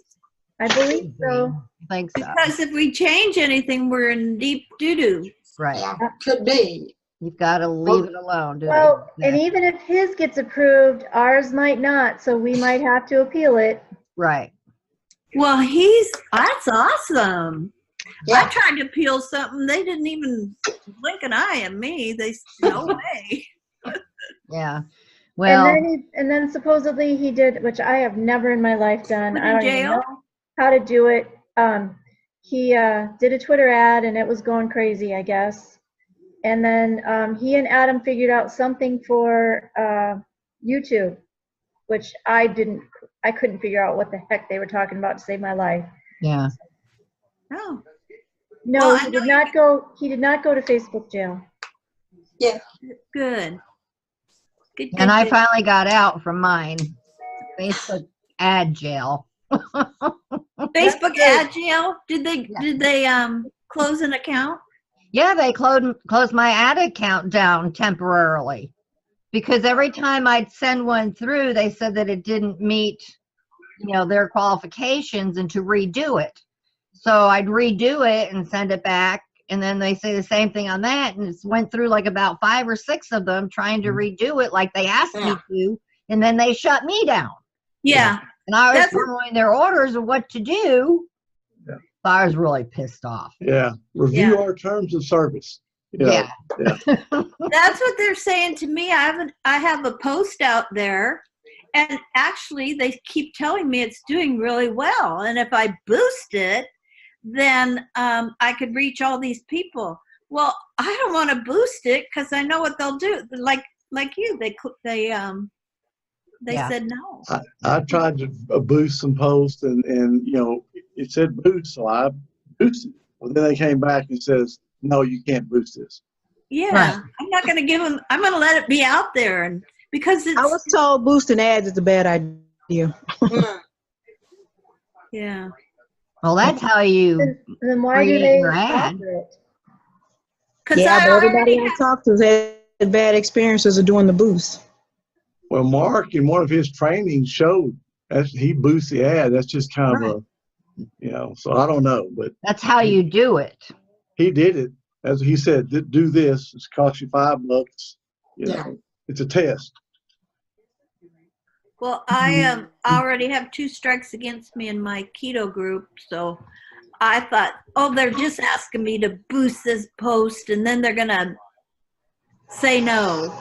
S2: I believe so.
S1: I think so.
S3: Because if we change anything, we're in deep doo-doo.
S1: Right.
S4: Yeah, could be.
S1: You've got to leave it alone. Do
S2: Well,
S1: it.
S2: and even if his gets approved, ours might not, so we might have to appeal it.
S1: Right.
S3: Well, that's awesome. I
S4: Yeah.
S3: tried to peel something. They didn't even blink an eye at me. They said, no way.
S1: Yeah. Well,
S2: And then supposedly he did, which I have never in my life done.
S3: Went
S2: I
S3: in
S2: don't even
S3: jail?
S2: know how to do it. He did a Twitter ad and it was going crazy, I guess. And then he and Adam figured out something for YouTube, which I couldn't figure out what the heck they were talking about to save my life.
S1: yeah.
S3: Oh,
S2: No,
S3: Well, I
S2: he
S3: know
S2: did not go. He did not go to Facebook jail.
S3: good. Good.
S1: And I
S3: Good.
S1: finally got out from mine. Facebook ad jail.
S3: Facebook
S2: good.
S3: ad jail. Did they
S1: Yeah.
S3: close an account?
S1: Yeah, they closed my ad account down temporarily because every time I'd send one through, they said that it didn't meet, their qualifications and to redo it. So I'd redo it and send it back, and then they say the same thing on that, and it went through like about 5 or 6 of them trying to redo it like they asked me to, and then they shut me down.
S3: Yeah.
S1: And I was
S3: That's-
S1: following their orders of what to do.
S5: Yeah.
S1: So I was really pissed off.
S5: Yeah, review
S3: Yeah.
S5: our terms of service. You know,
S1: Yeah.
S3: That's what they're saying to me. I have a post out there, and actually they keep telling me it's doing really well. And if I boost it, then I could reach all these people. Well, I don't want to boost it because I know what they'll do. Like you, they
S1: Yeah.
S3: said no.
S5: I tried to boost some posts and it said boost, so I boosted. Well, then they came back and says, no, you can't boost this.
S3: Yeah,
S1: Right.
S3: I'm not going to give them. I'm going to let it be out there, and because it's
S6: I was told boosting ads is a bad idea.
S4: Mm.
S3: yeah.
S1: Well, that's how you.
S2: Then why do
S1: Create
S2: they
S1: your ad.
S2: offer it?
S3: Because
S6: Yeah,
S3: I
S6: but everybody
S3: already
S6: I talked to had bad experiences of doing the boost.
S5: Well, Mark in one of his trainings showed that he boosts the ad. That's just kind of so I don't know, but
S1: That's how you do it.
S5: he did it. As he said, do this. It's cost you $5.
S4: Yeah.
S5: It's a test.
S3: Well, I already have 2 strikes against me in my keto group, so I thought, oh, they're just asking me to boost this post, and then they're gonna say no.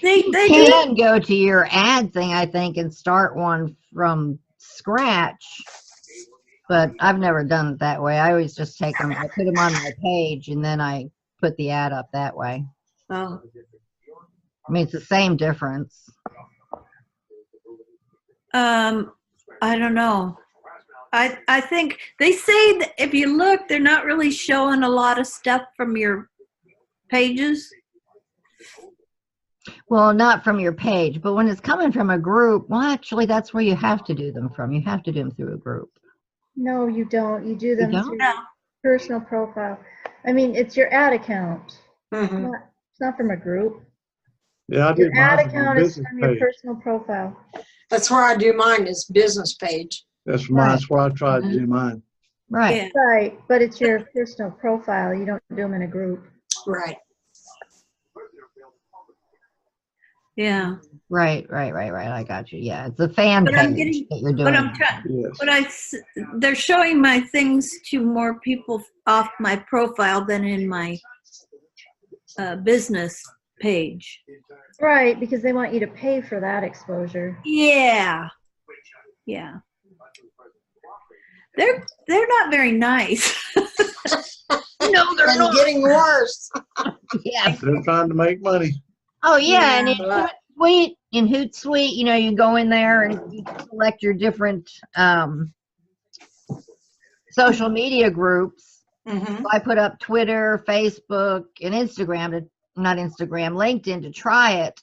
S3: They
S1: You
S3: do.
S1: can go to your ad thing, I think, and start one from scratch. But I've never done it that way. I always just take them, I put them on my page, and then I put the ad up that way.
S3: Oh,
S1: I mean, it's the same difference.
S3: I don't know. I think they say that if you look, they're not really showing a lot of stuff from your pages.
S1: Well, not from your page, but when it's coming from a group, well, actually, that's where you have to do them from. You have to do them through a group.
S2: No, you don't. You do them
S1: don't?
S2: through
S3: No.
S2: personal profile. I mean, it's your ad account.
S4: Mhm.
S2: It's not from a group.
S5: Yeah, I did
S2: Your ad
S5: mine from my
S2: account is
S5: business
S2: from your
S5: page.
S2: personal profile.
S4: That's where I do mine, is business page.
S5: That's mine. That's where I tried to do mine.
S1: Right.
S3: Yeah.
S2: Right, but it's your personal profile. You don't do them in a group.
S4: Right.
S3: Yeah.
S1: Right. I got you. Yeah. It's a fan
S3: But I'm
S1: page
S3: getting-
S1: that you're
S3: But
S1: doing.
S3: I'm trying.
S5: Yes.
S3: They're showing my things to more people off my profile than in my business page.
S2: Right, because they want you to pay for that exposure.
S3: Yeah. Yeah. They're not very nice.
S1: No, they're
S4: And
S1: not.
S4: getting worse.
S1: Yeah.
S5: They're trying to make money.
S1: Oh yeah, and
S4: Yeah.
S1: in Hootsuite, you know, you go in there and you select your different social media groups.
S4: Mhm.
S1: So I put up Twitter, Facebook, and LinkedIn to try it,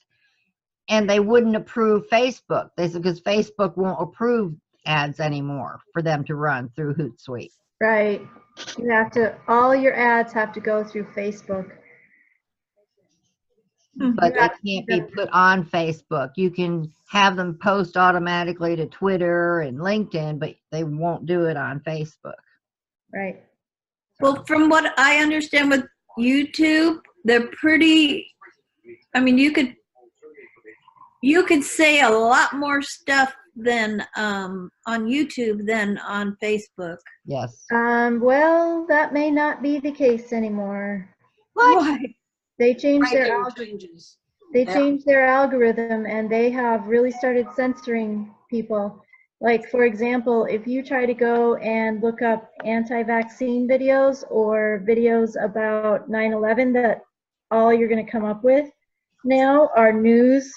S1: and they wouldn't approve Facebook. They said because Facebook won't approve ads anymore for them to run through Hootsuite.
S2: Right. You have to, all your ads have to go through Facebook.
S1: But
S2: You have
S1: they can't be put on Facebook. You can have them post automatically to Twitter and LinkedIn, but they won't do it on Facebook.
S2: Right.
S3: Well, from what I understand with YouTube, they're pretty, I mean, you could say a lot more stuff than on YouTube than on Facebook.
S1: Yes.
S2: Well, that may not be the case anymore.
S3: Why?
S2: They changed their
S4: Making changes.
S2: They
S4: Yeah.
S2: changed their algorithm and they have really started censoring people. Like, for example, if you try to go and look up anti-vaccine videos or videos about 9/11, that all you're going to come up with now are news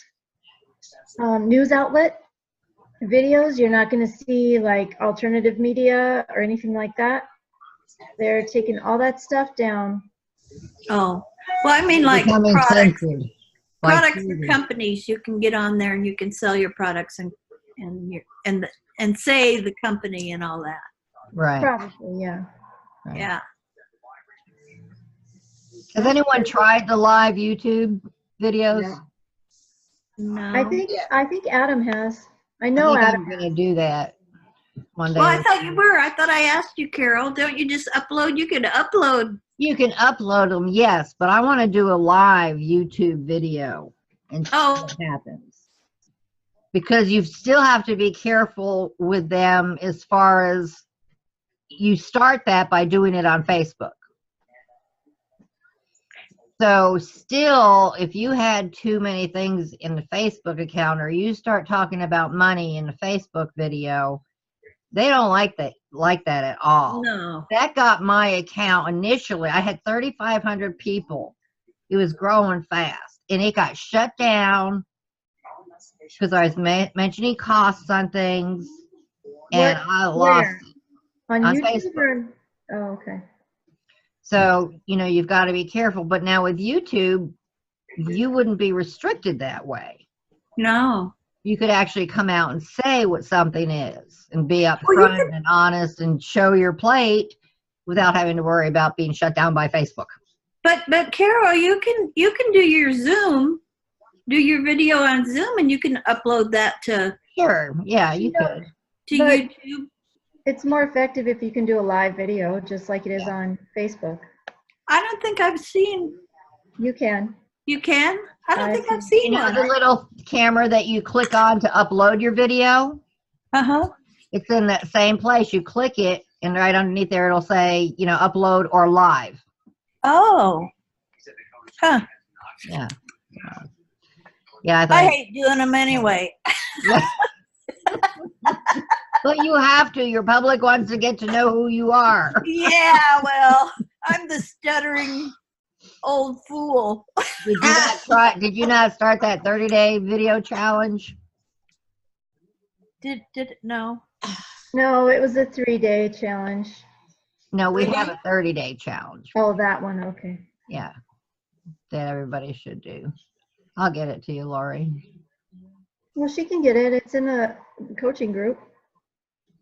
S2: outlet videos. You're not going to see like alternative media or anything like that. They're taking all that stuff down.
S3: Oh, well, I mean, like
S1: Becoming
S3: products
S1: censored. Like
S3: for
S1: TV.
S3: companies. You can get on there and you can sell your products and say the company and all that.
S1: Right.
S2: Probably, yeah.
S1: Right.
S3: Yeah.
S1: Has anyone tried the live YouTube videos?
S4: Yeah.
S3: No.
S2: I think Adam has. I
S1: I
S2: know
S1: think
S2: Adam.
S1: I'm gonna do that one day.
S3: Well, I thought you were. I thought I asked you, Carol. Don't you just upload? You can upload.
S1: You can upload them, yes, but I want to do a live YouTube video and see
S3: Oh.
S1: what happens. Because you still have to be careful with them as far as you start that by doing it on Facebook. So still, if you had too many things in the Facebook account or you start talking about money in the Facebook video, they don't like that at all.
S3: No.
S1: That got my account initially. I had 3,500 people. It was growing fast, and it got shut down because I was mentioning costs on things, and I lost
S2: Where?
S1: it.
S2: On
S1: On
S2: YouTube
S1: Facebook.
S2: or? Oh, okay.
S1: So, you know, you've got to be careful. But now with YouTube, you wouldn't be restricted that way.
S3: No.
S1: You could actually come out and say what something is and be
S3: Well, you
S1: upfront and honest and show your plate without having to worry about being shut down by Facebook.
S3: But Carol, you can do your Zoom, do your video on Zoom, and you can upload that to
S1: Sure. Yeah, you could.
S2: But-
S3: YouTube.
S2: It's more effective if you can do a live video, just like it is on Facebook.
S3: I don't think I've seen.
S2: You can.
S3: You can? I don't
S2: I
S3: think I've
S2: see.
S3: seen
S1: You know
S3: one.
S1: the little camera that you click on to upload your video?
S3: Uh-huh.
S1: It's in that same place. You click it, and right underneath there it'll say, you know, upload or live.
S3: Oh. Huh.
S1: Yeah. Yeah, I
S3: I
S1: thought.
S3: hate doing them anyway.
S1: But you have to. Your public wants to get to know who you are.
S3: Yeah, well, I'm the stuttering old fool.
S1: Did you not start that 30-day video challenge?
S3: Did no.
S2: No, it was a 3-day challenge.
S1: No, we have a 30-day challenge.
S2: Oh, that one. Okay.
S1: Yeah. That everybody should do. I'll get it to you, Lori.
S2: Well, she can get it. It's in a coaching group.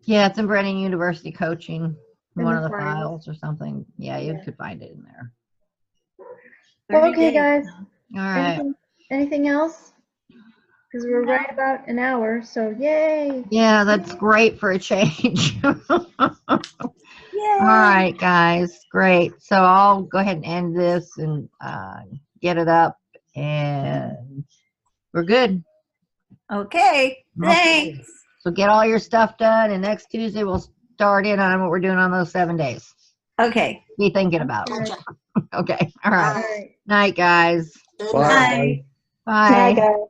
S1: Yeah, it's in Brennan University Coaching.
S2: In
S1: One
S2: the
S1: of the
S2: files.
S1: files or something. Yeah, you
S2: Yeah.
S1: could find it in there.
S3: 30
S2: Okay,
S3: days.
S2: guys.
S1: All right.
S2: Anything- anything else? Because we're right about an hour, so yay.
S1: Yeah, that's great for a change.
S3: Yay.
S1: All right, guys, great. So I'll go ahead and end this and get it up, and we're good.
S3: Okay, thanks.
S1: So get all your stuff done, and next Tuesday we'll start in on what we're doing on those 7 days.
S3: Okay,
S1: Be thinking about.
S2: Okay.
S4: Gotcha.
S1: Okay. All
S2: All
S1: right.
S2: right.
S1: Night, guys.
S4: Good
S5: Bye.
S4: night.
S3: bye.
S1: Bye.
S6: Bye, guys.